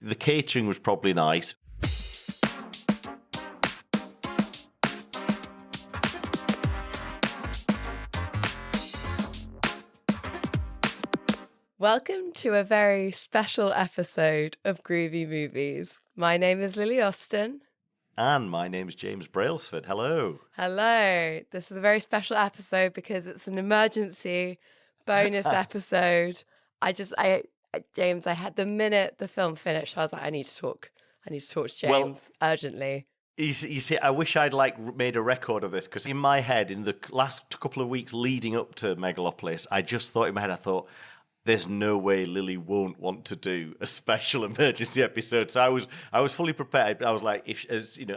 The catering was probably nice. Welcome to a very special episode of Groovy Movies. My name is Lily Austin. And my name is James Brailsford. Hello. Hello. This is a very special episode because it's an emergency bonus episode. James, I had the minute the film finished, I was like, I need to talk to James urgently. You see, I wish I'd made a record of this, because in my head, in the last couple of weeks leading up to Megalopolis, I just thought in my head, there's no way Lily won't want to do a special emergency episode. So I was fully prepared. I was like,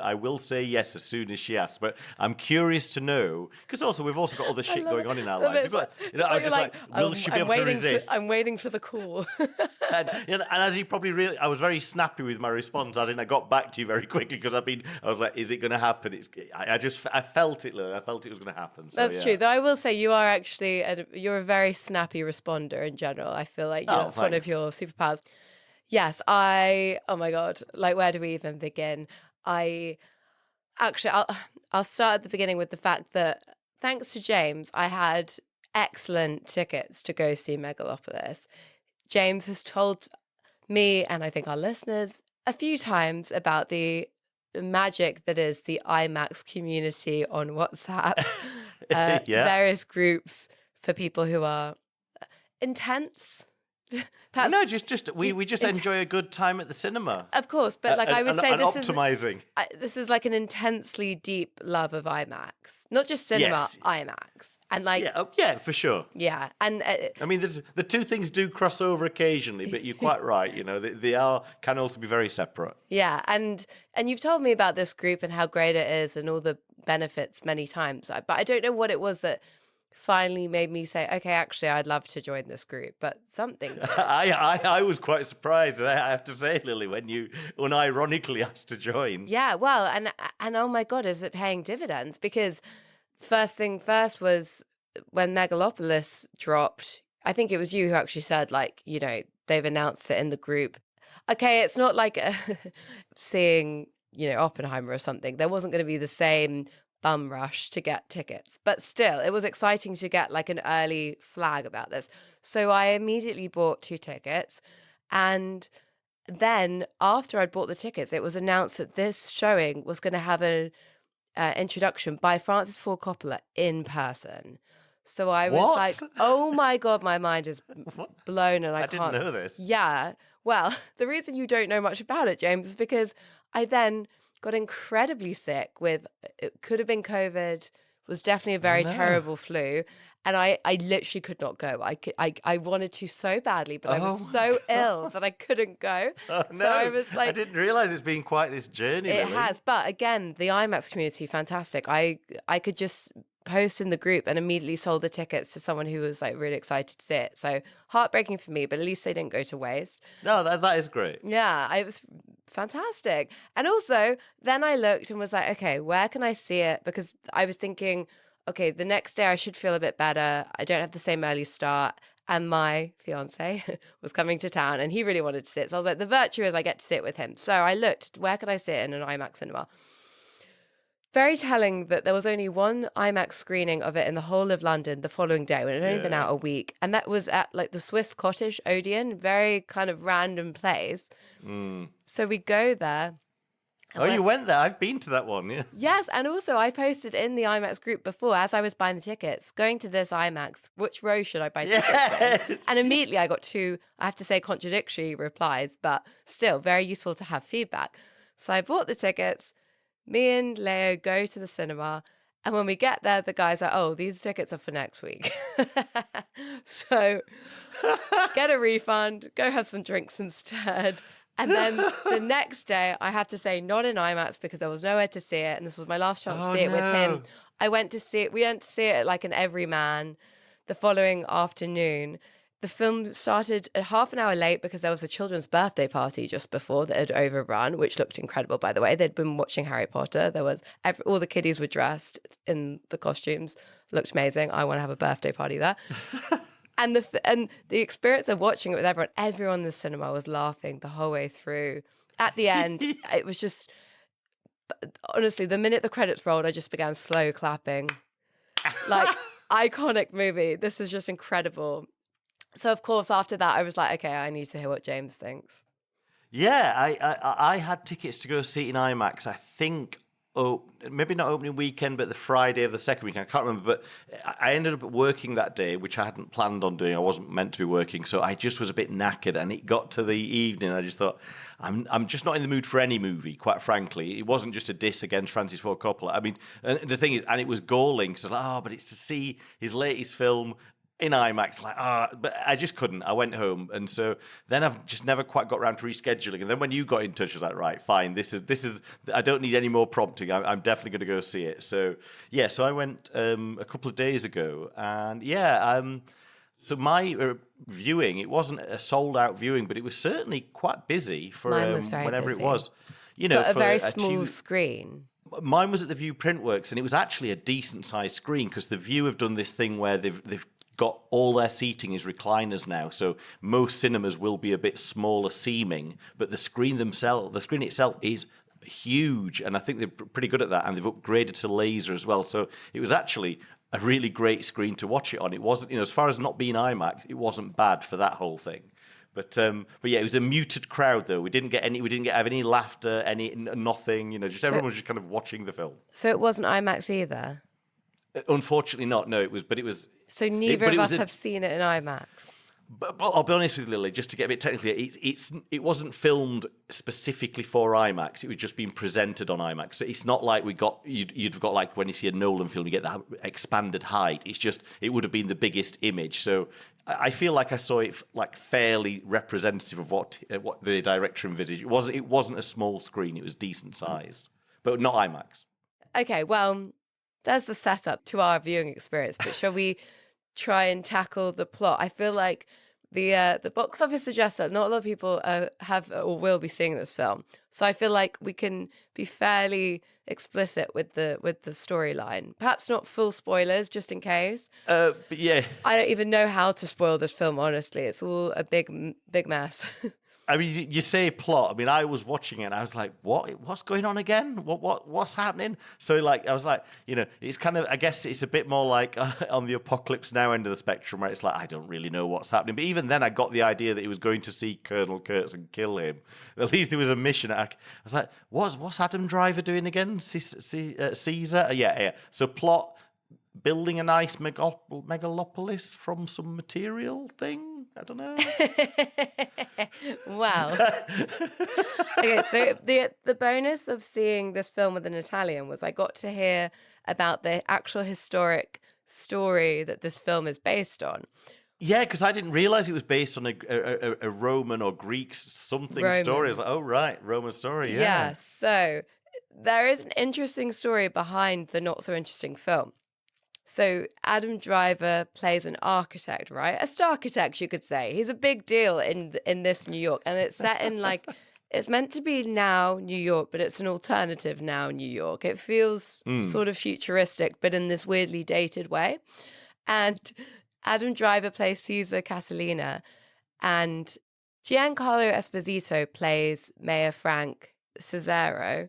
I will say yes as soon as she asks. But I'm curious to know, because also we've also got other shit going on in our lives. Will she be able to resist? I'm waiting for the call. and as you probably I was very snappy with my response. As in, I got back to you very quickly because I was like, is it going to happen? I felt it, Lily. I felt it was going to happen. So, That's true. Though I will say you are actually you're a very snappy responder in general. I feel like that's one of your superpowers. Yes, oh my God, where do we even begin? I'll start at the beginning with the fact that thanks to James, I had excellent tickets to go see Megalopolis. James has told me, and I think our listeners, a few times about the magic that is the IMAX community on WhatsApp, various groups for people who are intense. Perhaps, no, we just enjoy a good time at the cinema. Of course, but I would say this is like an intensely deep love of IMAX, not just cinema, yes. IMAX, and yeah, for sure. Yeah, and I mean, the two things do cross over occasionally, but you're quite right. They can also be very separate. Yeah, and you've told me about this group and how great it is and all the benefits many times, but I don't know what it was that finally made me say, okay, actually, I'd love to join this group, but something. I was quite surprised, I have to say, Lily, when you unironically asked to join. Yeah, well, and oh my God, is it paying dividends? Because first thing first was when Megalopolis dropped, I think it was you who actually said, they've announced it in the group. Okay, it's not like seeing, Oppenheimer or something. There wasn't going to be the same bum rush to get tickets, but still it was exciting to get an early flag about this. So I immediately bought 2 tickets, and then after I'd bought the tickets, it was announced that this showing was going to have an introduction by Francis Ford Coppola in person. So I was like, oh my God, my mind is blown, and I can't. Didn't know this. Yeah, well, the reason you don't know much about it, James, is because I then got incredibly sick with, it could have been COVID, was definitely a very terrible flu. And I literally could not go. I wanted to so badly, but I was so ill that I couldn't go. Oh, no. So I was I didn't realize it's been quite this journey. It has. But again, the IMAX community, fantastic. I could just post in the group and immediately sold the tickets to someone who was really excited to see it. So heartbreaking for me, but at least they didn't go to waste. No, that is great. Yeah, it was fantastic. And also then I looked and was like, okay, where can I see it? Because I was thinking, okay, the next day I should feel a bit better. I don't have the same early start. And my fiance was coming to town and he really wanted to sit. So I was like, the virtue is I get to sit with him. So I looked, where can I sit in an IMAX cinema? Very telling that there was only one IMAX screening of it in the whole of London the following day when it had only been out a week. And that was at the Swiss Cottage Odeon, very kind of random place. So we go there. You went there? I've been to that one, yeah. Yes, and also I posted in the IMAX group before, as I was buying the tickets, going to this IMAX, which row should I buy tickets in? And immediately I got 2, I have to say, contradictory replies, but still very useful to have feedback. So I bought the tickets. Me and Leo go to the cinema, and when we get there, the guy's like, oh, these tickets are for next week. So get a refund, go have some drinks instead. And then the next day, I have to say, not in IMAX because there was nowhere to see it, and this was my last chance to see it with him. We went to see it like an everyman the following afternoon. The film started a half an hour late because there was a children's birthday party just before that had overrun, which looked incredible, by the way. They'd been watching Harry Potter. There was all the kiddies were dressed in the costumes. Looked amazing. I want to have a birthday party there. And the experience of watching it with everyone in the cinema was laughing the whole way through. At the end, it was just, honestly, the minute the credits rolled, I just began slow clapping. Like, iconic movie. This is just incredible. So, of course, after that, I was like, okay, I need to hear what James thinks. Yeah, I had tickets to go see it in IMAX. I think, maybe not opening weekend, but the Friday of the second weekend. I can't remember, but I ended up working that day, which I hadn't planned on doing. I wasn't meant to be working, so I just was a bit knackered. And it got to the evening, and I just thought, I'm just not in the mood for any movie, quite frankly. It wasn't just a diss against Francis Ford Coppola. I mean, and the thing is, and it was galling because I was like, but it's to see his latest film in IMAX, but I just couldn't. I went home, and so then I've just never quite got around to rescheduling. And then when you got in touch, I was like, right, fine. This is. I don't need any more prompting. I'm definitely going to go see it. So yeah, so I went a couple of days ago, and so my viewing, it wasn't a sold out viewing, but it was certainly quite busy for Mine was very whenever busy. it was. You know, But a for very small screen. Mine was at the View Printworks, and it was actually a decent sized screen because the View have done this thing where they've got all their seating is recliners now. So most cinemas will be a bit smaller seeming, but the screen itself is huge, and I think they're pretty good at that. And they've upgraded to laser as well. So it was actually a really great screen to watch it on. It wasn't, as far as not being IMAX, it wasn't bad for that whole thing. But yeah, it was a muted crowd though. We didn't have any laughter, nothing. Just everyone was just kind of watching the film. So it wasn't IMAX either. Unfortunately, not. No, it was. So neither of us have seen it in IMAX. But I'll be honest with you, Lily, just to get a bit technical, it wasn't filmed specifically for IMAX. It was just being presented on IMAX. So it's not like you'd got like when you see a Nolan film, you get that expanded height. It's just it would have been the biggest image. So I feel like I saw it like fairly representative of what the director envisaged. It wasn't a small screen. It was decent sized, but not IMAX. Okay, well, there's the setup to our viewing experience. But shall we try and tackle the plot? I feel like the box office suggests that not a lot of people have or will be seeing this film. So I feel like we can be fairly explicit with the storyline. Perhaps not full spoilers, just in case. But yeah, I don't even know how to spoil this film. Honestly, it's all a big mess. I mean, you say plot. I mean, I was watching it and I was like, what's going on again? What's happening? So like, I was like, it's kind of, I guess it's a bit more like on the Apocalypse Now end of the spectrum where it's like, I don't really know what's happening. But even then I got the idea that he was going to see Colonel Kurtz and kill him. At least there was a mission. I was like, what's Adam Driver doing again? Caesar? Yeah. So plot, building a nice megalopolis from some material thing? I don't know. Wow. Okay, so the bonus of seeing this film with an Italian was I got to hear about the actual historic story that this film is based on. Yeah, because I didn't realize it was based on a Roman or Greek something story. It's like, oh, right, Roman story, yeah. Yeah, so there is an interesting story behind the not so interesting film. So Adam Driver plays an architect, right? A star-architect, you could say. He's a big deal in this New York. And it's set in like, it's meant to be now New York, but it's an alternative now New York. It feels sort of futuristic, but in this weirdly dated way. And Adam Driver plays Caesar Catalina. And Giancarlo Esposito plays Mayor Frank Cesaro.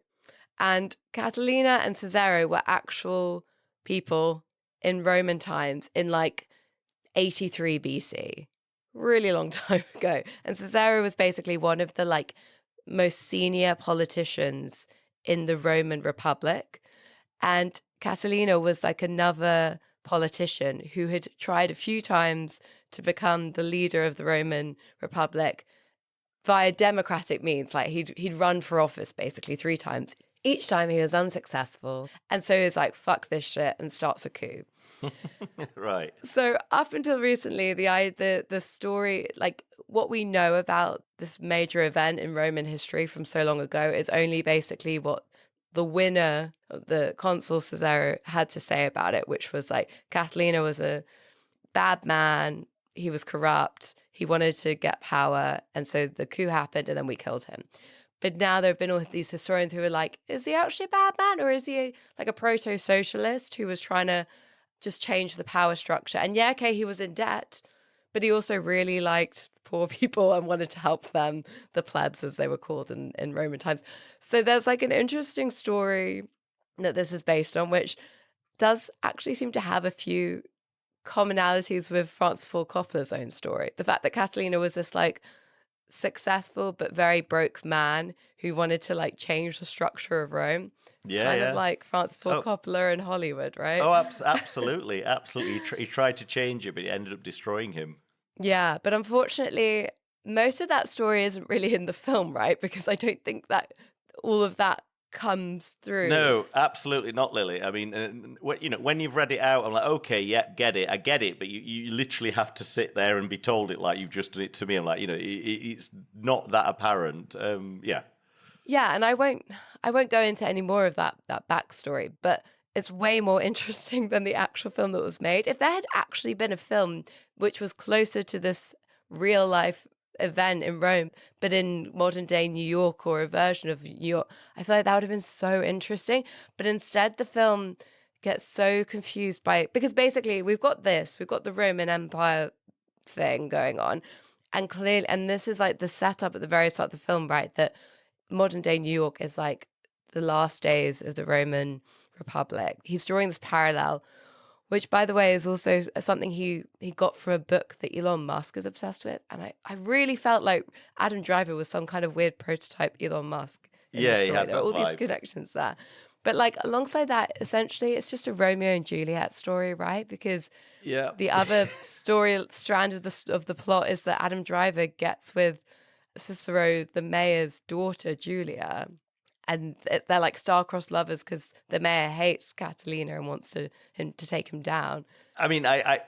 And Catalina and Cesaro were actual people in Roman times in like 83 BC, really long time ago. And Cesaro was basically one of the like most senior politicians in the Roman Republic. And Catalina was like another politician who had tried a few times to become the leader of the Roman Republic via democratic means. Like he'd run for office basically 3 times. Each time he was unsuccessful. And so he's like, fuck this shit, and starts a coup. Right. So up until recently, the story, like what we know about this major event in Roman history from so long ago is only basically what the winner, the consul Cesaro, had to say about it, which was like, Catalina was a bad man. He was corrupt. He wanted to get power. And so the coup happened and then we killed him. But now there have been all these historians who are like, is he actually a bad man? Or is he like a proto-socialist who was trying to just change the power structure? And yeah, okay, he was in debt, but he also really liked poor people and wanted to help them, the plebs as they were called in Roman times. So there's like an interesting story that this is based on, which does actually seem to have a few commonalities with Francis Ford Coppola's own story. The fact that Catalina was this like successful but very broke man who wanted to like change the structure of Rome. It's kind of like Francis Ford Coppola in Hollywood, right? Oh, absolutely, absolutely. He tried to change it, but it ended up destroying him. Yeah, but unfortunately, most of that story isn't really in the film, right? Because I don't think that all of that comes through. No, absolutely not, Lily. I mean, when you've read it out, I'm like, okay, yeah, I get it, but you literally have to sit there and be told it like you've just done it to me. I'm like, it's not that apparent. Yeah. Yeah, and I won't go into any more of that backstory, but it's way more interesting than the actual film that was made. If there had actually been a film which was closer to this real life event in Rome, but in modern day New York or a version of New York, I feel like that would have been so interesting. But instead, the film gets so confused because basically we've got the Roman Empire thing going on, and clearly, and this is like the setup at the very start of the film, right? That modern day New York is like the last days of the Roman Republic. He's drawing this parallel, which, by the way, is also something he got from a book that Elon Musk is obsessed with. And I really felt like Adam Driver was some kind of weird prototype Elon Musk in the story. There are all these connections there. But like alongside that, essentially, it's just a Romeo and Juliet story, right? Because the other story strand of the plot is that Adam Driver gets with Cicero, the mayor's daughter, Julia. And they're like star-crossed lovers because the mayor hates Catalina and wants him to take him down. I mean, I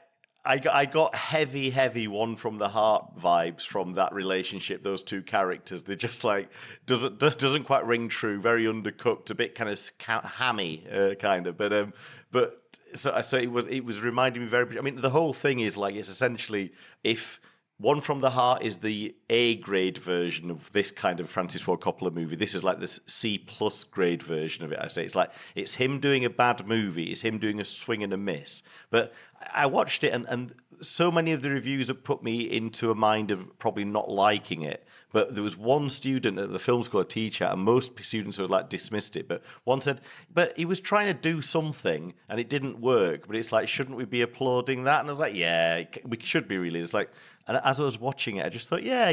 got heavy one from the heart vibes from that relationship. Those two characters, they're just like doesn't quite ring true. Very undercooked, a bit kind of hammy, kind of. But so it was reminding me very. I mean, the whole thing is like it's essentially if. One from the Heart is the A grade version of this kind of Francis Ford Coppola movie. This is like this C+ grade version of it. I say it's like it's him doing a bad movie. It's him doing a swing and a miss. But I watched it, and so many of the reviews have put me into a mind of probably not liking it. But there was one student at the film school, a teacher, and most students were like dismissed it. But one said, but he was trying to do something and it didn't work. But it's like, shouldn't we be applauding that? And I was like, yeah, we should be really. It's like, and as I was watching it, I just thought, yeah,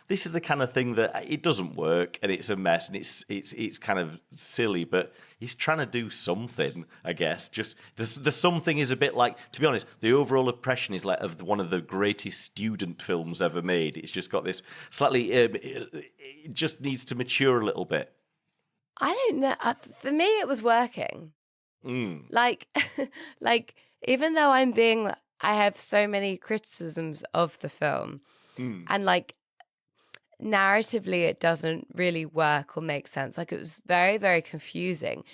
this is the kind of thing that it doesn't work and it's a mess and it's kind of silly, but he's trying to do something, I guess. Just the something is a bit like, to be honest, the overall impression is like of one of the greatest student films ever made. It's just got this slightly, it just needs to mature a little bit. I don't know. For me, it was working. Like even though I have so many criticisms of the film, and like narratively, it doesn't really work or make sense. Like it was very, very confusing.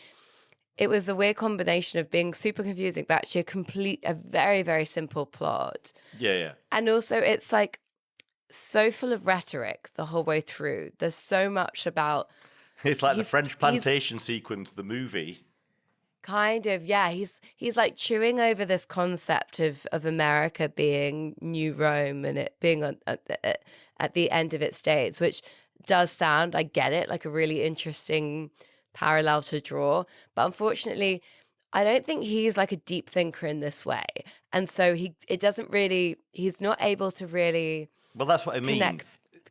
It was a weird combination of being super confusing, but actually a very, very simple plot. Yeah. And also, it's like so full of rhetoric the whole way through. There's so much about. It's like the French plantation sequence, the movie. Kind of, yeah. He's like chewing over this concept of America being New Rome and it being at the end of its days, which does sound, I get it, like a really interesting parallel to draw. But unfortunately, I don't think he's like a deep thinker in this way. And so he's not able to really Well, that's what I mean.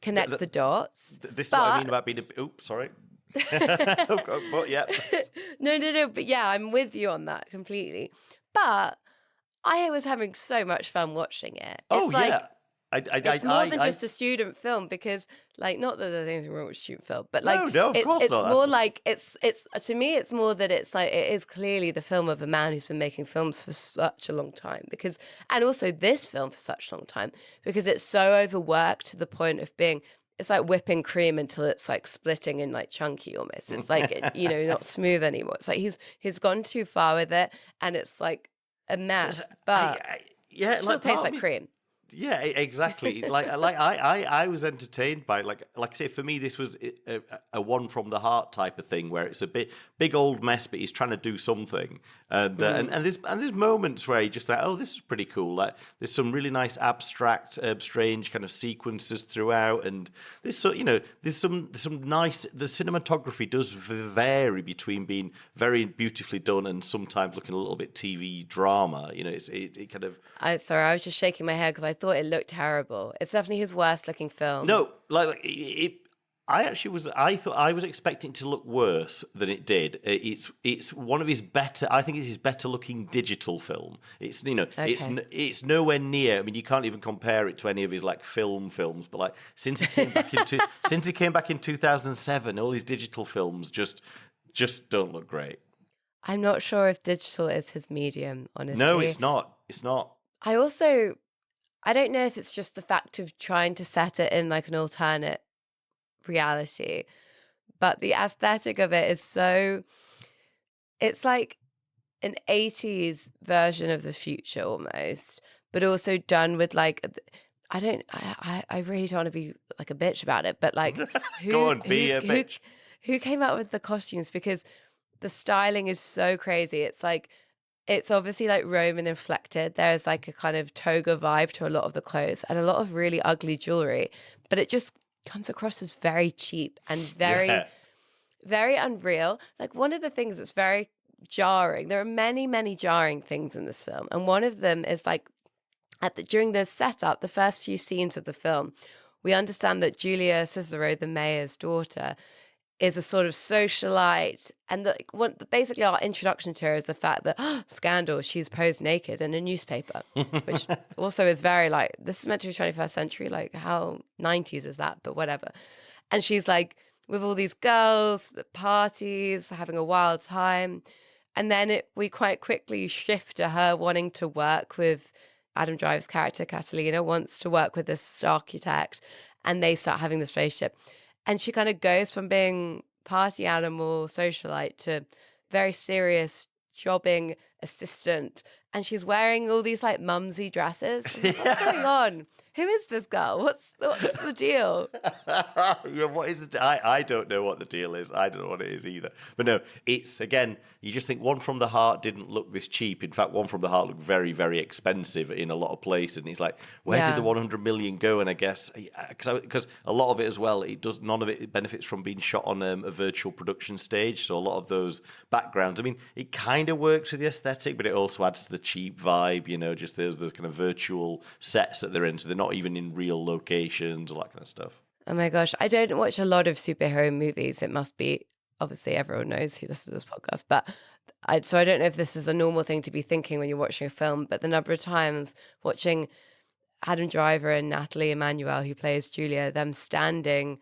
Connect the dots. This is what I mean about being oops, sorry. But yeah. No. But yeah, I'm with you on that completely. But I was having so much fun watching it. Yeah. It's more than just a student film because, like, not that there's anything wrong with student film, but like, no, of course it's not. more like it's to me, it's more that it's like it is clearly the film of a man who's been making films for such a long time and also this film for such a long time because it's so overworked to the point of being. It's like whipping cream until it's like splitting in like chunky almost. It's like, not smooth anymore. It's like he's gone too far with it and it's like a mess, but yeah, it still tastes like cream. Exactly. I was entertained by it. Like I say, for me, this was a one from the heart type of thing where it's a big old mess, but he's trying to do something, and there's moments where you just like, oh, this is pretty cool. Like there's some really nice abstract, strange kind of sequences throughout, and there's some nice. The cinematography does vary between being very beautifully done and sometimes looking a little bit TV drama. It kind of. Sorry, I was just shaking my head because I thought it looked terrible. It's definitely his worst looking film. No, I thought I was expecting it to look worse than it did. It's one of his better. I think it's his better looking digital film. It's it's nowhere near. I mean, you can't even compare it to any of his like films. But like since he came back in 2007, all his digital films just don't look great. I'm not sure if digital is his medium, honestly. No, it's not. It's not. I don't know if it's just the fact of trying to set it in like an alternate reality, but the aesthetic of it is it's like an 80s version of the future almost, but also done with like, I really don't want to be like a bitch about it, but like Go on, be a bitch. Who came up with the costumes? Because the styling is so crazy. It's obviously like Roman inflected. There's like a kind of toga vibe to a lot of the clothes and a lot of really ugly jewelry, but it just comes across as very cheap and very, very unreal. Like one of the things that's very jarring, there are many, many jarring things in this film. And one of them is like during the setup, the first few scenes of the film, we understand that Julia Cicero, the mayor's daughter, is a sort of socialite, and basically our introduction to her is the fact that scandal, she's posed naked in a newspaper, which also is very like, this is meant to be 21st century, like how 90s is that, but whatever. And she's like with all these girls at parties, having a wild time, and then we quite quickly shift to her wanting to work with Adam Driver's character. Catalina wants to work with this architect, and they start having this relationship. And she kind of goes from being party animal, socialite to very serious jobbing assistant. And she's wearing all these like mumsy dresses. What's going on? Who is this girl? What's the deal? What is it? I don't know what the deal is. I don't know what it is either. But no, it's, again, you just think One from the Heart didn't look this cheap. In fact, One from the Heart looked very, very expensive in a lot of places. And it's like, where did the 100 million go? And I guess, because a lot of it as well, none of it benefits from being shot on a virtual production stage. So a lot of those backgrounds, I mean, it kind of works with the aesthetic, but it also adds to the cheap vibe, just those kind of virtual sets that they're in. So they're not even in real locations, all that kind of stuff. Oh my gosh, I don't watch a lot of superhero movies. It must be, obviously everyone knows who listens to this podcast, but so I don't know if this is a normal thing to be thinking when you're watching a film, but the number of times watching Adam Driver and Natalie Emmanuel, who plays Julia, them standing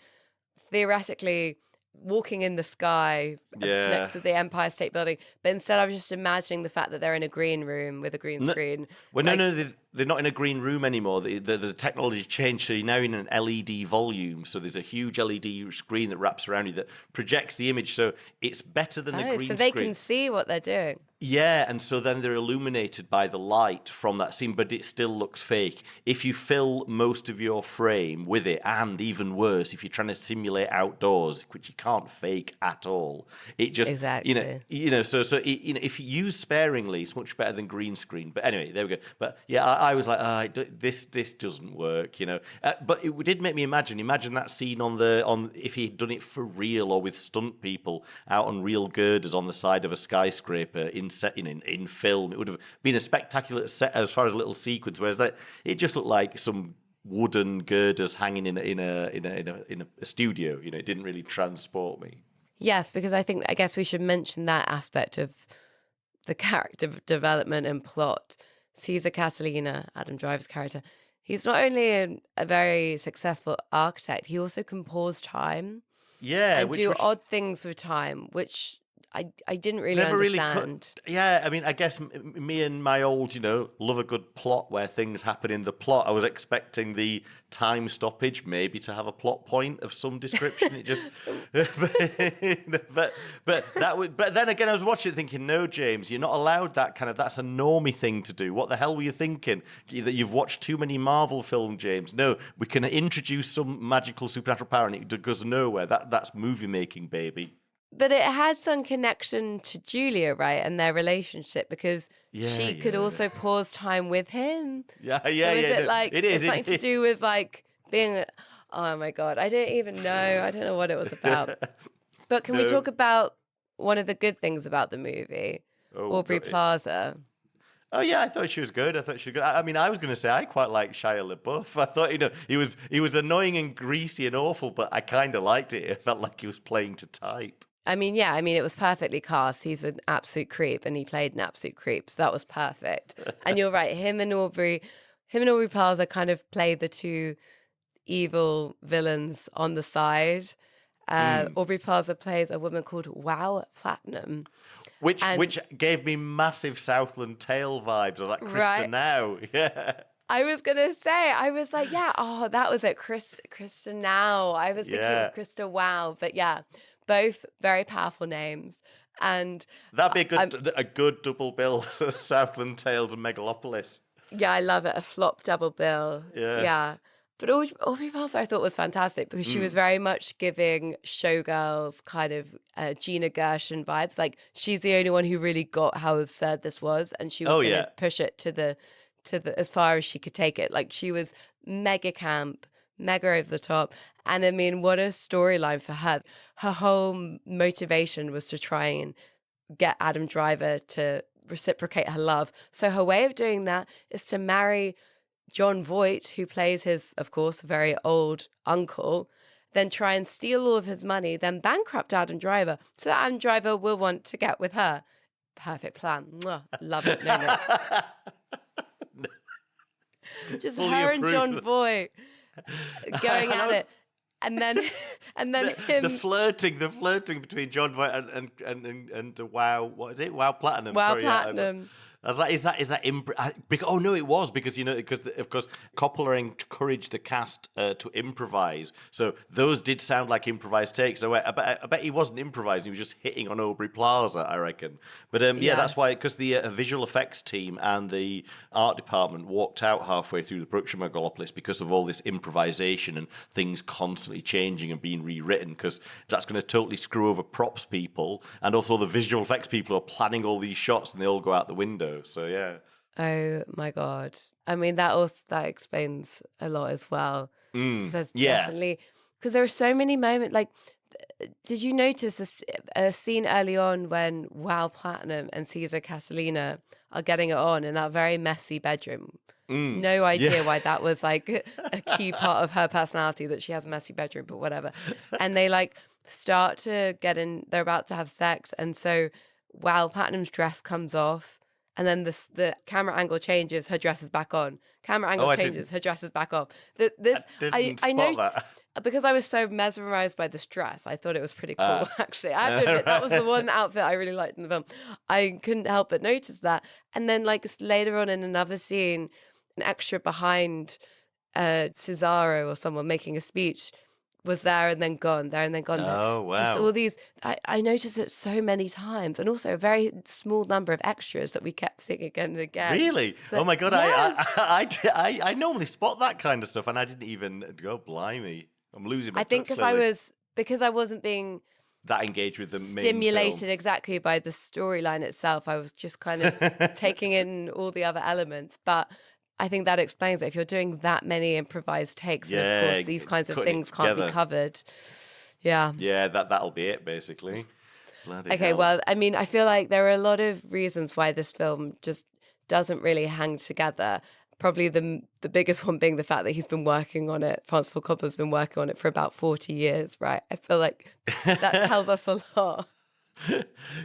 theoretically walking in the sky next to the Empire State Building, but instead I was just imagining the fact that they're in a green room with a green screen. Well, no, they're not in a green room anymore. The technology changed, so you're now in an LED volume. So there's a huge LED screen that wraps around you that projects the image. So it's better than a green screen. So they can see what they're doing. Yeah, and so then they're illuminated by the light from that scene, but it still looks fake. If you fill most of your frame with it, and even worse, if you're trying to simulate outdoors, which you can't fake at all, it just exactly. So if you use sparingly, it's much better than green screen. But anyway, there we go. But yeah, I was like, this doesn't work, But it did make me imagine that scene on if he had done it for real or with stunt people out on real girders on the side of a skyscraper in film. It would have been a spectacular set as far as a little sequence, whereas it just looked like some wooden girders hanging in a studio. It didn't really transport me. Yes, because I guess we should mention that aspect of the character development and plot. Caesar Catalina, Adam Driver's character, he's not only a very successful architect, he also can pause time. Yeah, and do odd things with time, which I didn't really Never understand. Yeah, I mean, I guess me and my old, love a good plot where things happen in the plot. I was expecting the time stoppage maybe to have a plot point of some description. It just, but then again, I was watching it thinking, no, James, you're not allowed that that's a normie thing to do. What the hell were you thinking? That you've watched too many Marvel films, James. No, we can introduce some magical supernatural power and it goes nowhere. That's movie making, baby. But it had some connection to Julia, right, and their relationship, because she could also pause time with him. Yeah. So is it like it's something to do with like being? Oh my God, I don't even know. I don't know what it was about. But can we talk about one of the good things about the movie, Aubrey Plaza? Oh yeah, I thought she was good. I mean, I was going to say I quite like Shia LaBeouf. I thought he was annoying and greasy and awful, but I kind of liked it. It felt like he was playing to type. I mean, it was perfectly cast. He's an absolute creep, and he played an absolute creep, so that was perfect. And you're right, him and Aubrey Plaza kind of play the two evil villains on the side. Aubrey Plaza plays a woman called Wow Platinum. Which gave me massive Southland Tale vibes. I was like, Krista Now. Yeah. I was going to say, I was like, that was it, Krista Now. I was thinking it was Krista Wow. But yeah, both very powerful names. And that'd be a good double bill, Southland Tales and Megalopolis. Yeah, I love it. A flop double bill. Yeah. But Aubrey Plaza I thought was fantastic because she was very much giving Showgirls kind of Gina Gershon vibes. Like, she's the only one who really got how absurd this was, and she was going to push it to the as far as she could take it. Like, she was mega camp, mega over the top. And I mean, what a storyline for her. Her whole motivation was to try and get Adam Driver to reciprocate her love. So her way of doing that is to marry John Voight, who plays his, of course, very old uncle, then try and steal all of his money, then bankrupt Adam Driver, so that Adam Driver will want to get with her. Perfect plan. Mwah. Love it. No notes. Just Fully her and John approved. Voight going at it. And then him. The flirting between John Voight and Wow, what is it? Wow Platinum. Wow Sorry, Platinum. I was like, is that oh no, it was because of course Coppola encouraged the cast to improvise, so those did sound like improvised takes. So I bet he wasn't improvising; he was just hitting on Aubrey Plaza, I reckon. But that's why, because the visual effects team and the art department walked out halfway through the production of Megalopolis because of all this improvisation and things constantly changing and being rewritten. Because that's going to totally screw over props people, and also the visual effects people are planning all these shots, and they all go out the window. So yeah. Oh my God. I mean, that explains a lot as well. Definitely, because there are so many moments. Like, did you notice a scene early on when Wow Platinum and Caesar Castellina are getting it on in that very messy bedroom? No idea why that was like a key part of her personality, that she has a messy bedroom, but whatever. And they like start to get in, they're about to have sex. And so Wow Platinum's dress comes off. And then the camera angle changes, her dress is back on. Camera angle changes, her dress is back off. I know that. Because I was so mesmerized by this dress. I thought it was pretty cool, actually. I have to admit, that was the one outfit I really liked in the film. I couldn't help but notice that. And then, like, later on in another scene, an extra behind Cesaro or someone making a speech was there and then gone, there and then gone. Oh, wow. Just all these, I noticed it so many times, and also a very small number of extras that we kept seeing again and again. Really? So, oh my God, yes. I normally spot that kind of stuff, and I didn't even go, blimey. I'm losing my I think touch, because I wasn't being that engaged with the main stimulated film. exactly by the storyline itself. I was just kind of taking in all the other elements, but I think that explains it. If you're doing that many improvised takes, and of course these kinds of things can't be covered. Yeah. Yeah, that'll be it, basically. Bloody Okay, hell. well, I mean, I feel like there are a lot of reasons why this film just doesn't really hang together. Probably the biggest one being the fact that he's been working on it. Francis Ford Coppola's been working on it for about 40 years, right? I feel like that tells us a lot.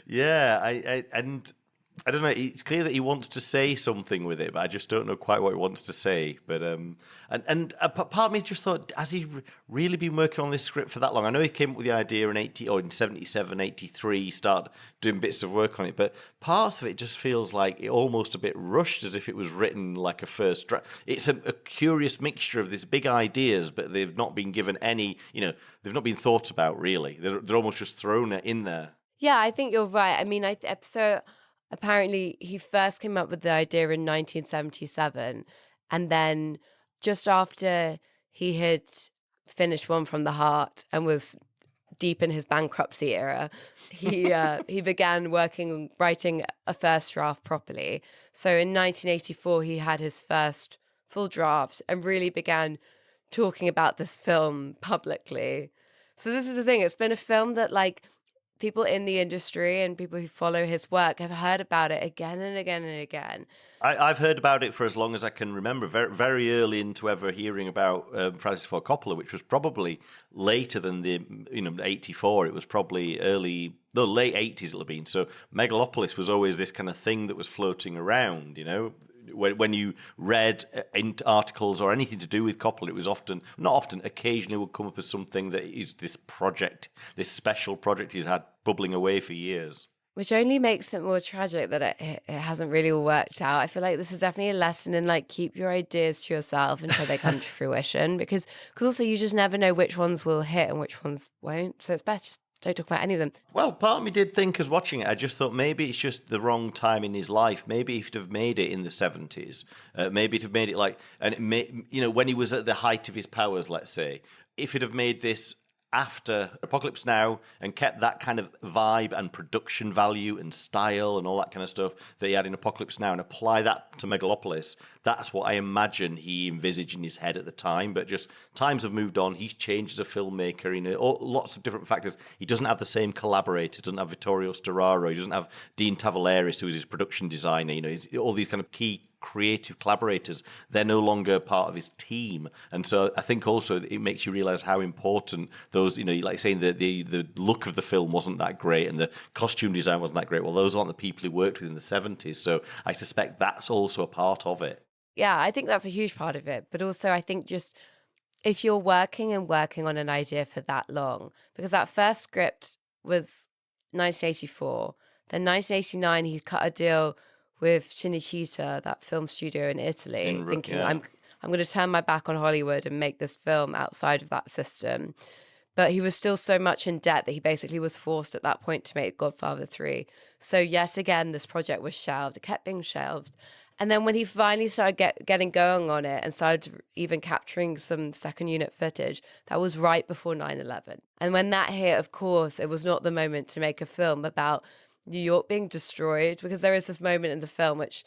Yeah, and I don't know. It's clear that he wants to say something with it, but I just don't know quite what he wants to say. But part of me just thought, has he really been working on this script for that long? I know he came up with the idea in in 77, 83, started doing bits of work on it, but parts of it just feels like it almost a bit rushed, as if it was written like a first draft. It's a curious mixture of these big ideas, but they've not been given any, they've not been thought about really. They're almost just thrown in there. Yeah, I think you're right. I mean, so apparently he first came up with the idea in 1977, and then just after he had finished One from the Heart and was deep in his bankruptcy era, he began writing a first draft properly. So in 1984, he had his first full draft and really began talking about this film publicly. So this is the thing. It's been a film that, like, people in the industry and people who follow his work have heard about it again and again and again. I've heard about it for as long as I can remember, very, very early into ever hearing about Francis Ford Coppola, which was probably later than 84. It was probably late 80s it'll have been. So Megalopolis was always this kind of thing that was floating around, When you read articles or anything to do with Coppola, it was occasionally would come up as something that is this project, this special project he's had bubbling away for years. Which only makes it more tragic that it hasn't really all worked out. I feel like this is definitely a lesson in, like, keep your ideas to yourself until they come to fruition, because also you just never know which ones will hit and which ones won't. So it's best just don't talk about any of them. Well, part of me did think, as watching it, I just thought maybe it's just the wrong time in his life. Maybe if he'd have made it in the 70s, maybe he'd have made it when he was at the height of his powers, let's say, if he'd have made this after Apocalypse Now and kept that kind of vibe and production value and style and all that kind of stuff that he had in Apocalypse Now and apply that to Megalopolis, that's what I imagine he envisaged in his head at the time. But just times have moved on. He's changed as a filmmaker in lots of different factors. He doesn't have the same collaborators. Doesn't have Vittorio Storaro. He doesn't have Dean Tavoularis, who is his production designer. All these kind of key creative collaborators, they're no longer part of his team. And so I think also it makes you realize how important those, like saying that the look of the film wasn't that great and the costume design wasn't that great. Well, those aren't the people who worked with in the 70s. So I suspect that's also a part of it. Yeah, I think that's a huge part of it. But also I think just if you're working on an idea for that long, because that first script was 1984, then 1989 he cut a deal with Cinecittà, that film studio in Italy, thinking I'm going to turn my back on Hollywood and make this film outside of that system. But he was still so much in debt that he basically was forced at that point to make Godfather 3. So yet again, this project was shelved. It kept being shelved. And then when he finally started getting going on it and started even capturing some second unit footage, that was right before 9/11. And when that hit, of course, it was not the moment to make a film about New York being destroyed, because there is this moment in the film which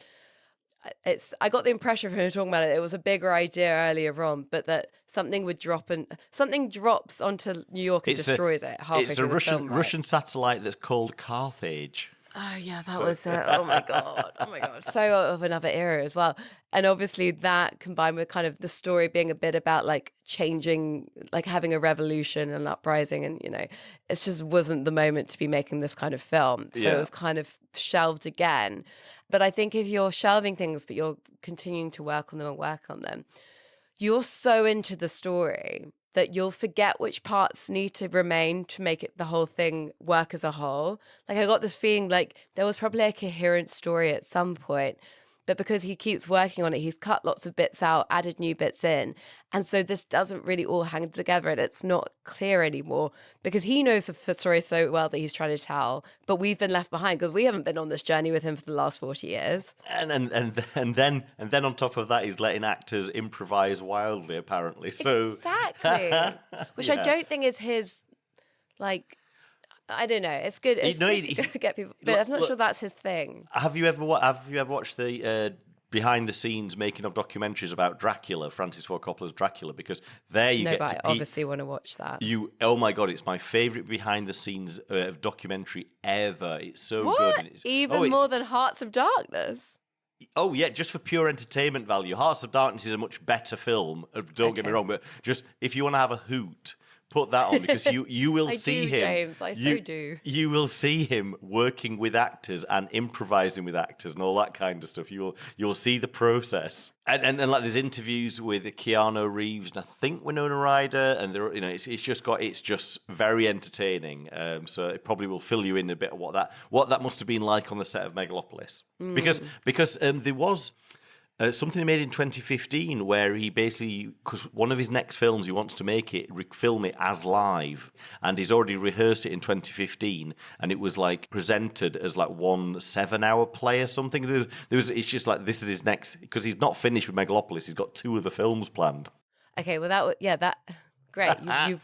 I got the impression from him talking about it was a bigger idea earlier on, but that something drops onto New York and destroys it halfway it's through a the film, right? Russian satellite that's called Carthage. Oh yeah, that was it. Oh my god. So of another era as well. And obviously that combined with kind of the story being a bit about like changing, like having a revolution and uprising, and it just wasn't the moment to be making this kind of film. So it was kind of shelved again. But I think if you're shelving things but you're continuing to work on them, you're so into the story that you'll forget which parts need to remain to make it the whole thing work as a whole. Like I got this feeling like there was probably a coherent story at some point, but because he keeps working on it, he's cut lots of bits out, added new bits in. And so this doesn't really all hang together and it's not clear anymore because he knows the story so well that he's trying to tell, but we've been left behind because we haven't been on this journey with him for the last 40 years. And then on top of that, he's letting actors improvise wildly, apparently. So exactly. Which I don't think is his, like, I don't know. It's good. It's good to get people, but I'm not sure that's his thing. Have you ever watched the behind the scenes making of documentaries about Dracula, Francis Ford Coppola's Dracula? Because there you get. But I obviously want to watch that. Oh my god, it's my favorite behind the scenes of documentary ever. It's so good. Even more than Hearts of Darkness. Oh yeah, just for pure entertainment value. Hearts of Darkness is a much better film. Don't get me wrong, but just if you want to have a hoot put that on, because you will I see do, him. James. I so do. You will see him working with actors and improvising with actors and all that kind of stuff. You'll see the process. And like there's interviews with Keanu Reeves and I think Winona Ryder, and there, it's just very entertaining. So it probably will fill you in a bit of what that must have been like on the set of Megalopolis, because there was. Something he made in 2015 where he basically, because one of his next films he wants to film it as live, and he's already rehearsed it in 2015, and it was like presented as like 1 7-hour play or something. It's just like, this is his next, because he's not finished with Megalopolis, he's got 2 other films planned. Okay, well great. You've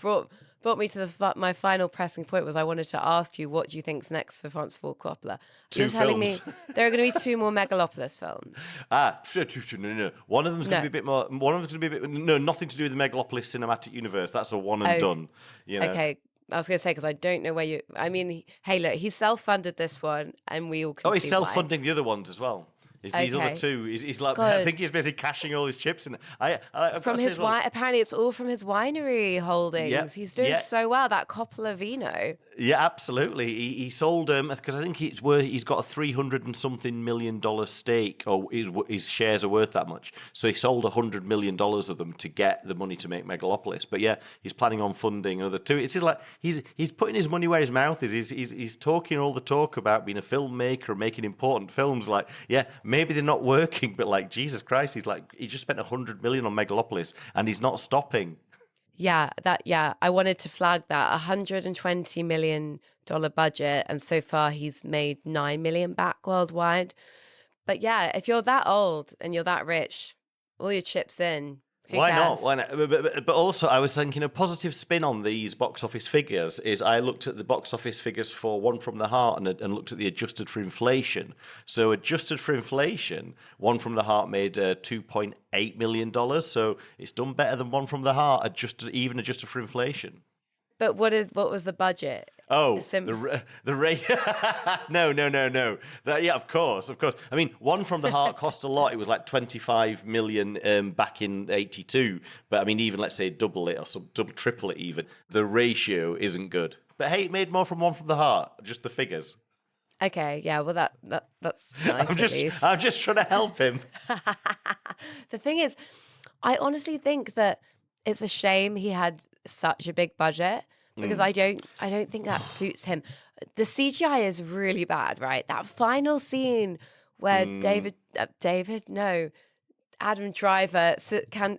brought me to my final pressing point. Was I wanted to ask you, what do you think's next for Ford Coppola? You're telling me there are going to be 2 more Megalopolis films. No. One of them's going to be a bit more. One of them's going to be a bit. No, nothing to do with the Megalopolis cinematic universe. That's a one and done. Okay, I was going to say, because I don't know where you. I mean, hey, look, he self-funded this one, and we all can he's see self-funding the other ones as well. These other 2. He's like, I think he's basically cashing all his chips in. From his wine. Apparently, it's all from his winery holdings. Yep. He's doing so well. That Coppola Vino. Yeah, absolutely. He sold because I think he's got a $300 and something million stake, or his shares are worth that much. So he sold $100 million of them to get the money to make Megalopolis. But yeah, he's planning on funding another 2. It's just like he's putting his money where his mouth is. He's talking all the talk about being a filmmaker and making important films. Like, yeah, maybe they're not working, but like, Jesus Christ, he just spent $100 million on Megalopolis and he's not stopping. Yeah, I wanted to flag that $120 million budget, and so far he's made $9 million back worldwide. But yeah, if you're that old and you're that rich, all your chips in. Why not? But also, I was thinking a positive spin on these box office figures is I looked at the box office figures for One from the Heart and looked at the adjusted for inflation. So adjusted for inflation, One from the Heart made $2.8 million. So it's done better than One from the Heart, adjusted for inflation. But what was the budget? Oh, the rate. No. Yeah, of course. I mean, One from the Heart cost a lot. It was like 25 million back in '82. But I mean, even let's say double it or triple it even, the ratio isn't good. But hey, it made more from One from the Heart. Just the figures. Okay, yeah. Well, that's nice. I'm just trying to help him. The thing is, I honestly think that it's a shame he had such a big budget, because I don't think that suits him. The CGI is really bad, right? That final scene where Adam Driver,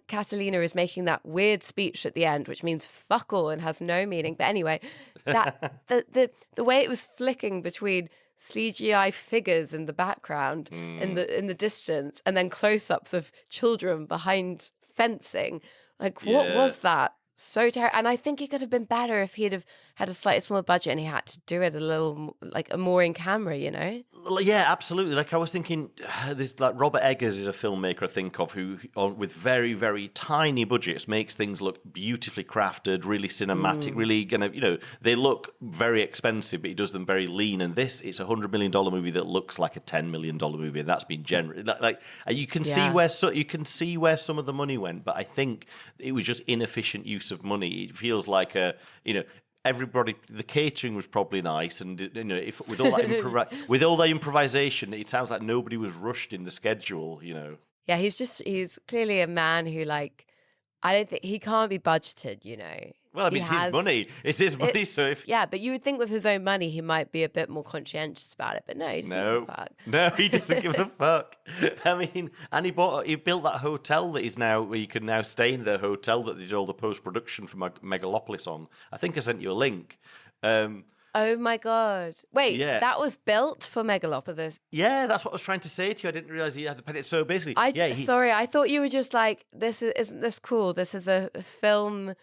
Catalina is making that weird speech at the end, which means fuck all and has no meaning. But anyway, that the way it was flicking between CGI figures in the background, in the distance, and then close-ups of children behind fencing. Like, what was that? So terrible. And I think it could have been better if he'd have had a slightly smaller budget and he had to do it a little, like, more in camera, Yeah, absolutely. Like, I was thinking, this like Robert Eggers is a filmmaker I think of who, with very, very tiny budgets, makes things look beautifully crafted, really cinematic, really they look very expensive, but he does them very lean. And it's a $100 million movie that looks like a $10 million movie, and that's been generous. Like, you can see where some of the money went, but I think it was just inefficient use of money. It feels like everybody, the catering was probably nice, and if with all that improvisation, it sounds like nobody was rushed in the schedule. Yeah, he's clearly a man who, like, I don't think he can't be budgeted. Well, I mean, it's his money. It's his money. But you would think with his own money he might be a bit more conscientious about it. But no, he doesn't give a fuck. No, he doesn't give a fuck. I mean, and he built that hotel that is now where you can now stay in the hotel that they did all the post production for Megalopolis on. I think I sent you a link. Oh my God. Wait, that was built for Megalopolis? Yeah, that's what I was trying to say to you. I didn't realize he had to pay it. So basically, sorry, I thought you were just like, isn't this cool? This is a film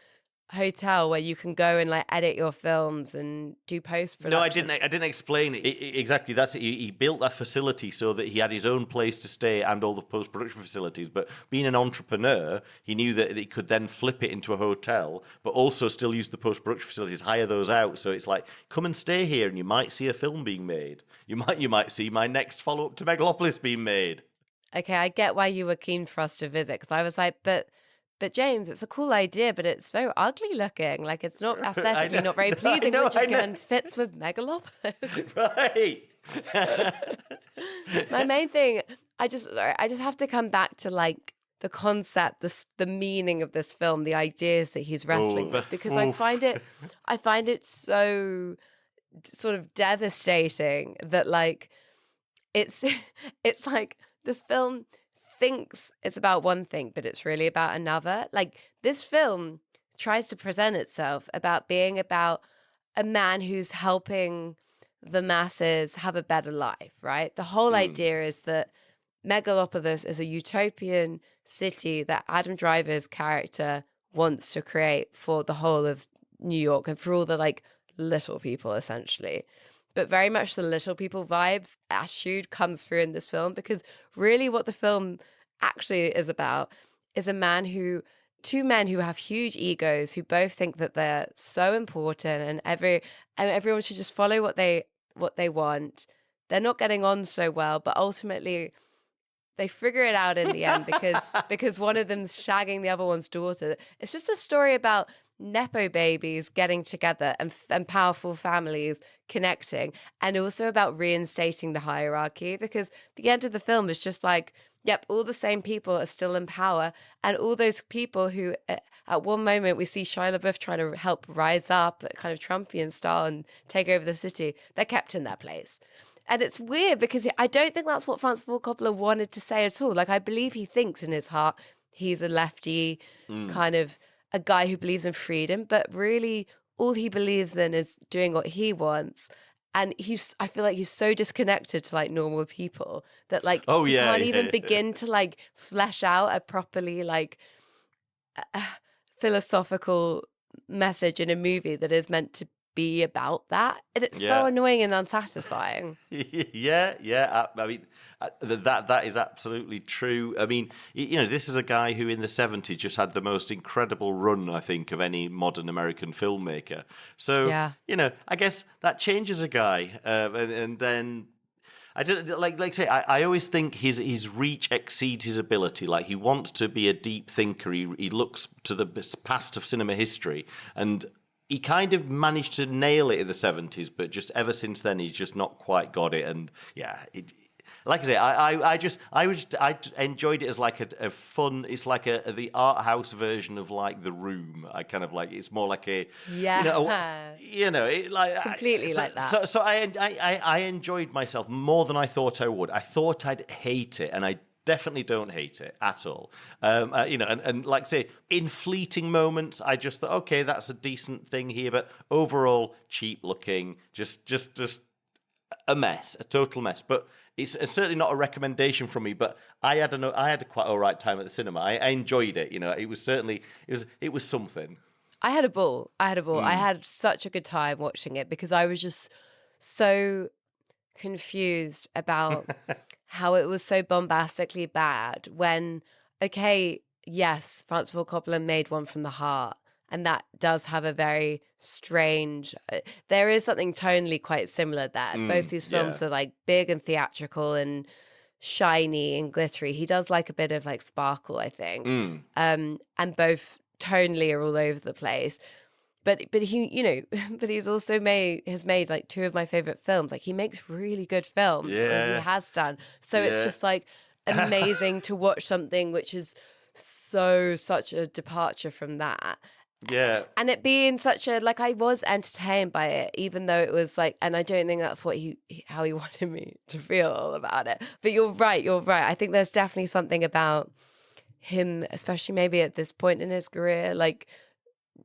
hotel where you can go and like edit your films and do post-production. No, I didn't explain it. Exactly. That's it. He built that facility so that he had his own place to stay and all the post-production facilities. But being an entrepreneur, he knew that he could then flip it into a hotel, but also still use the post-production facilities, hire those out. So it's like, come and stay here and you might see a film being made. You might see my next follow-up to Megalopolis being made. Okay, I get why you were keen for us to visit, because I was like, but but James, it's a cool idea, but it's very ugly looking. Like, it's not aesthetically not very I pleasing, know, which I know. again fits with Megalopolis. Right. My main thing, I just have to come back to like the concept, the meaning of this film, the ideas that he's wrestling with, because I find it so sort of devastating that like it's it's like this film thinks it's about one thing, but it's really about another. Like, this film tries to present itself about being about a man who's helping the masses have a better life, right? The whole idea is that Megalopolis is a utopian city that Adam Driver's character wants to create for the whole of New York and for all the like little people, essentially. But very much the little people vibes attitude comes through in this film, because really what the film actually is about is two men who have huge egos, who both think that they're so important and everyone should just follow what they want. They're not getting on so well, but ultimately they figure it out in the end because one of them's shagging the other one's daughter. It's just a story about Nepo babies getting together and powerful families connecting, and also about reinstating the hierarchy, because the end of the film is just like, yep, all the same people are still in power, and all those people who at one moment we see Shia LaBeouf trying to help rise up kind of Trumpian style and take over the city, they're kept in their place. And it's weird because I don't think that's what Francis Ford Coppola wanted to say at all. Like, I believe he thinks in his heart he's a lefty kind of a guy who believes in freedom, but really all he believes in is doing what he wants. And I feel like he's so disconnected to like normal people that like he can't even begin to like flesh out a properly like philosophical message in a movie that is meant to be about that. And it's so annoying and unsatisfying. I mean, that is absolutely true. I mean, this is a guy who in the 70s just had the most incredible run, I think, of any modern American filmmaker. So, I guess that changes a guy. And then I don't like say I always think his reach exceeds his ability. Like, he wants to be a deep thinker. He looks to the past of cinema history, and he kind of managed to nail it in the 70s, but just ever since then, he's just not quite got it. And like I say, I enjoyed it as like a fun. It's like the art house version of like The Room. I kind of like, it's more like a completely like that. So I enjoyed myself more than I thought I would. I thought I'd hate it, and I definitely don't hate it at all. And like I say, in fleeting moments, I just thought, okay, that's a decent thing here, but overall, cheap looking, just a mess, a total mess. But it's certainly not a recommendation from me. But I had a quite all right time at the cinema. I enjoyed it. It was certainly it was something. I had a ball. I had such a good time watching it because I was just so confused about how it was so bombastically bad when, okay, yes, Francis Ford Coppola made one from the heart, and that does have a very strange, there is something tonally quite similar there. Both these films are like big and theatrical and shiny and glittery. He does like a bit of like sparkle, I think. And both tonally are all over the place. But he, but he's also has made like two of my favorite films. Like, he makes really good films. Yeah. He has done. So it's just like amazing to watch something which is such a departure from that. Yeah. And it being such a, like, I was entertained by it, even though it was like, and I don't think that's what how he wanted me to feel about it. But you're right. I think there's definitely something about him, especially maybe at this point in his career, like,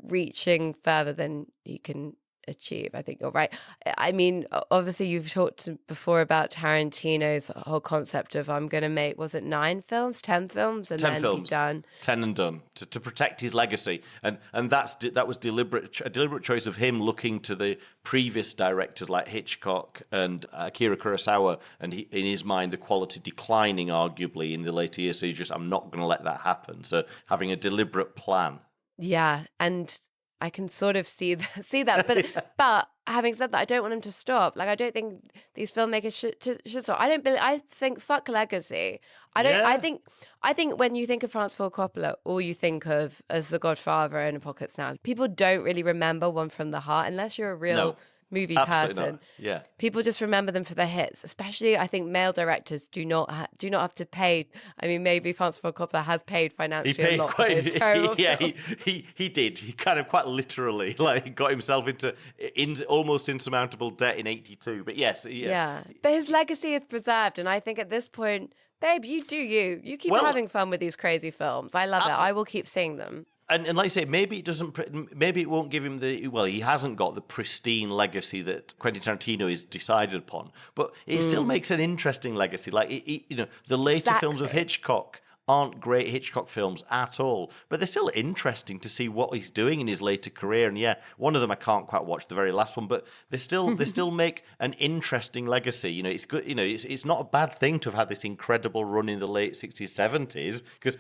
reaching further than he can achieve. I think you're right. I mean, obviously you've talked before about Tarantino's whole concept of, I'm going to make, was it 9 films, 10 films, and 10 then films. be done. 10 and done to protect his legacy, and that was a deliberate choice of him, looking to the previous directors like Hitchcock and Akira Kurosawa, and in his mind the quality declining arguably in the later years. So I'm not going to let that happen. So having a deliberate plan. Yeah, and I can sort of see that. But having said that, I don't want him to stop. Like, I don't think these filmmakers should stop. I think fuck legacy. I think when you think of Francis Ford Coppola, all you think of as The Godfather and Apocalypse Now. People don't really remember One from the Heart unless you're a real movie person. Not. Yeah. People just remember them for their hits. Especially, I think male directors do not have to pay. I mean, maybe Francis Ford Coppola has paid financially a lot for his terrible film. He did. He kind of quite literally got himself into almost insurmountable debt in 1982. But yes, yeah. But his legacy is preserved, and I think at this point, babe, you do you. You keep having fun with these crazy films. I love it. I will keep seeing them. And like I say, maybe it won't give him he hasn't got the pristine legacy that Quentin Tarantino is decided upon, but it still makes an interesting legacy. Like, the later films of Hitchcock aren't great Hitchcock films at all, but they're still interesting to see what he's doing in his later career. And yeah, one of them I can't quite watch, the very last one, but they still make an interesting legacy. It's good. It's not a bad thing to have had this incredible run in the late 60s, 70s, because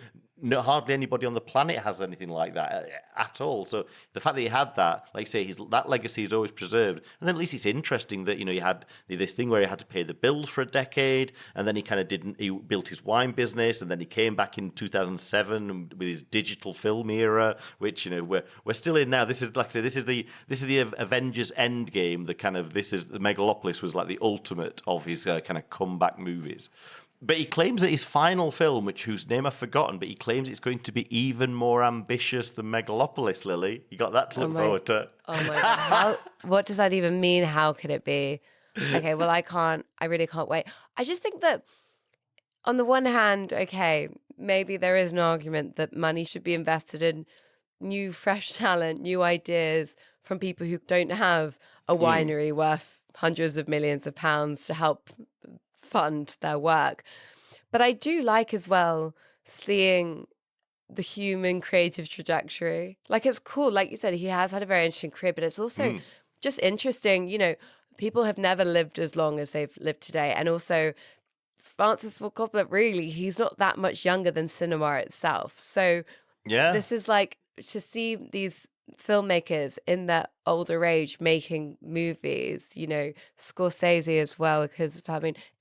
hardly anybody on the planet has anything like that at all. So the fact that he had that, like I say, that legacy is always preserved. And then at least it's interesting that, he had this thing where he had to pay the bills for a decade, and then he built his wine business, and then he came back in 2007 with his digital film era, which, we're still in now. This is, like I say, this is the Avengers Endgame. The Megalopolis was like the ultimate of his kind of comeback movies. But he claims that his final film, whose name I've forgotten, but he claims it's going to be even more ambitious than Megalopolis, Lily. You got that to look forward to. Oh my God. What does that even mean? How could it be? Okay, well, I really can't wait. I just think that on the one hand, okay, maybe there is an argument that money should be invested in new, fresh talent, new ideas from people who don't have a winery worth hundreds of millions of pounds to help fund their work. But I do like as well seeing the human creative trajectory. Like, it's cool. Like you said, he has had a very interesting career, but it's also just interesting. People have never lived as long as they've lived today. And also, Francis Ford Coppola, really, he's not that much younger than cinema itself. So this is like, to see these filmmakers in their older age making movies, Scorsese as well, because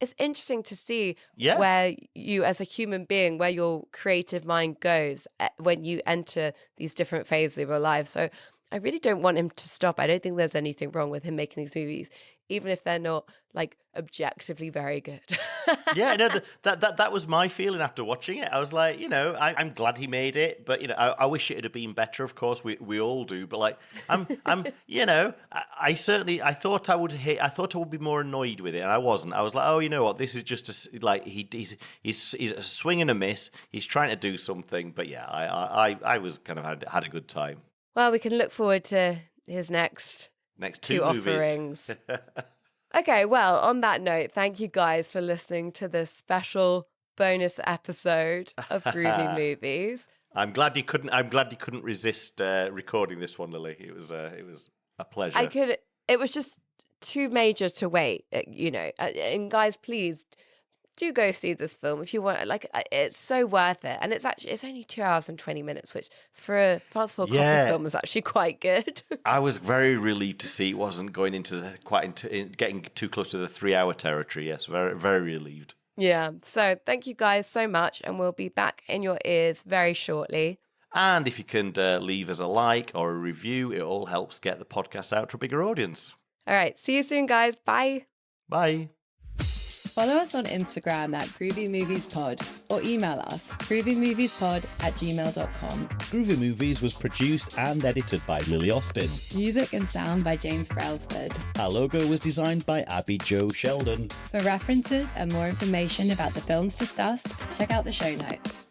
it's interesting to see where you, as a human being, where your creative mind goes when you enter these different phases of your life. So I really don't want him to stop. I don't think there's anything wrong with him making these movies, even if they're not like objectively very good. That was my feeling after watching it. I was like, I'm glad he made it, but I wish it had been better. Of course, we all do. But like, I thought I would be more annoyed with it, and I wasn't. I was like, oh, you know what? This is just he's a swing and a miss. He's trying to do something, but yeah, I was kind of had a good time. Well, we can look forward to his next two offerings. Okay, well, on that note, thank you guys for listening to this special bonus episode of Groovy Movies. I'm glad you couldn't resist recording this one, Lily. It was a pleasure. It was just too major to wait, And guys, please do go see this film if you want. Like, it's so worth it, and it's only 2 hours and 20 minutes, which for a Francis Ford Coppola film is actually quite good. I was very relieved to see it wasn't going into getting too close to the 3-hour territory. Yes, very, very relieved. Yeah. So thank you guys so much, and we'll be back in your ears very shortly. And if you can leave us a like or a review, it all helps get the podcast out to a bigger audience. All right. See you soon, guys. Bye. Bye. Follow us on Instagram at Groovy Movies Pod, or email us groovymoviespod@gmail.com. Groovy Movies was produced and edited by Lily Austin. Music and sound by James Brailsford. Our logo was designed by Abby Jo Sheldon. For references and more information about the films discussed, check out the show notes.